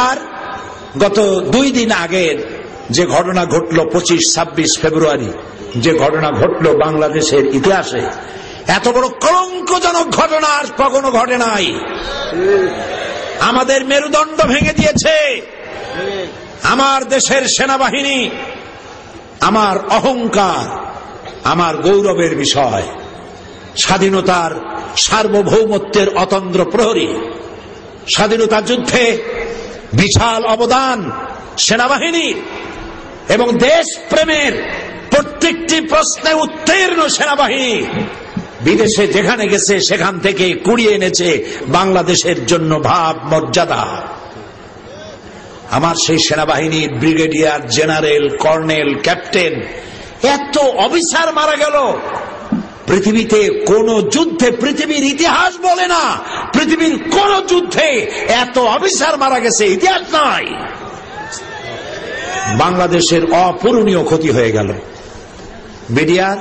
আর গত 2 দিন আগের যে ঘটনা ঘটল 25-26 ফেব্রুয়ারি, যে ঘটনা ঘটল বাংলাদেশের ইতিহাসে, এত বড় কলঙ্কজনক ঘটনা আর কখনো ঘটে নাই। আমাদের মেরুদণ্ড ভেঙে দিয়েছে। আমার দেশের সেনাবাহিনী আমার অহংকার, আমার গৌরবের বিষয়। স্বাধীনতার সার্বভৌমত্বের অতন্দ্র প্রহরী, স্বাধীনতা যুদ্ধে বিশাল অবদান সেনাবাহিনীর এবং দেশ প্রেমের প্রত্যেকটি প্রশ্নে উত্তীর্ণ সেনাবাহিনী বিদেশে যেখানে গেছে সেখান থেকে কুড়িয়ে এনেছে বাংলাদেশের জন্য ভাব মর্যাদা। আমার সেই সেনাবাহিনীর ব্রিগেডিয়ার, জেনারেল, কর্নেল, ক্যাপ্টেন, এত অফিসার মারা গেল। পৃথিবীতে কোন যুদ্ধে, পৃথিবীর ইতিহাস বলে না, পৃথিবীর কোন যুদ্ধে এত অফিসার মারা গেছে ইতিহাস নাই। বাংলাদেশের অপূরণীয় ক্ষতি হয়ে গেল। বিডিআর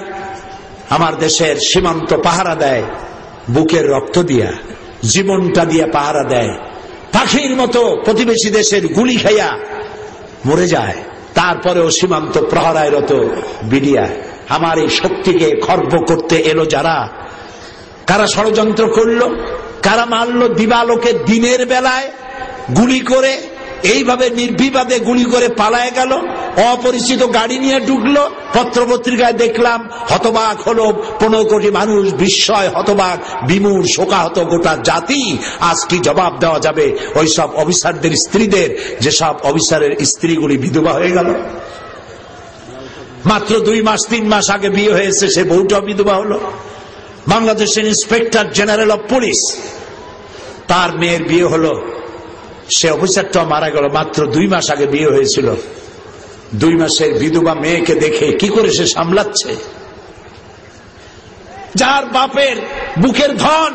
আমার দেশের সীমান্ত পাহারা দেয়, বুকের রক্ত দিয়া, জীবনটা দিয়া পাহারা দেয়। পাখির মতো প্রতিবেশী দেশের গুলি খাইয়া মরে যায়, তারপরেও সীমান্ত প্রহরায় রত বিডিআর। আমার এই শক্তিকে খর্ব করতে এলো যারা, কারা ষড়যন্ত্র করলো, কারা মারলো দিবালোকে দিনের বেলায় গুলি করে, এইভাবে নির্বিবাদে গুলি করে পালায় গেল, অপরিচিত গাড়ি নিয়ে ঢুকলো। পত্রপত্রিকায় দেখলাম হতবাক হলো 15 কোটি মানুষ, বিস্ময়, হতবাক, বিমূঢ়, শোকাহত গোটা জাতি। আজ কি জবাব দেওয়া যাবে ওই সব অফিসারদের স্ত্রীদের, যেসব অফিসারের স্ত্রীগুলি বিধবা হয়ে গেল? মাত্র 2 মাস 3 মাস আগে বিয়ে হয়েছে, সে বউটাও বিধবা হলো। বাংলাদেশের ইন্সপেক্টর জেনারেল অফ পুলিশ, তার মেয়ের বিয়ে হলো, সে অফিসারটাও মারা গেল। মাত্র 2 মাস আগে বিয়ে হয়েছিল। 2 মাসের বিধবা মেয়েকে দেখে কি করে সে সামলাচ্ছে? যার বাপের বুকের ধন,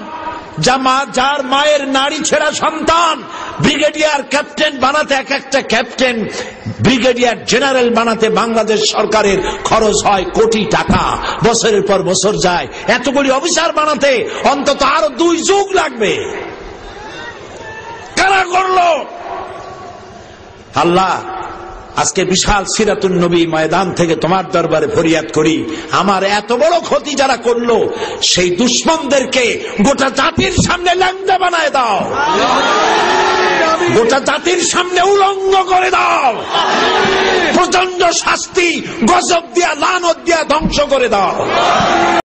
যার মায়ের নারী ছেঁড়া সন্তান, ব্রিগেডিয়ার ক্যাপ্টেন বানাতে, এক একটা ক্যাপ্টেন ব্রিগেডিয়ার জেনারেল বানাতে বাংলাদেশ সরকারের খরচ হয় কোটি টাকা, বছরের পর বছর যায়। এতগুলি অফিসার বানাতে অন্তত আরো 2 যুগ লাগবে। কারা করলো? আল্লাহ, আজকে বিশাল সিরাতুন নবী ময়দান থেকে তোমার দরবারে ফরিয়াদ করি, আমার এত বড় ক্ষতি যারা করলো সেই দুশ্মনদেরকে গোটা জাতির সামনে ল্যাংড়া বানায় দাও, গোটা জাতির সামনে উলঙ্গ করে দাও, প্রচন্ড শাস্তি, গজব দিয়া, লানত দিয়া ধ্বংস করে দাও।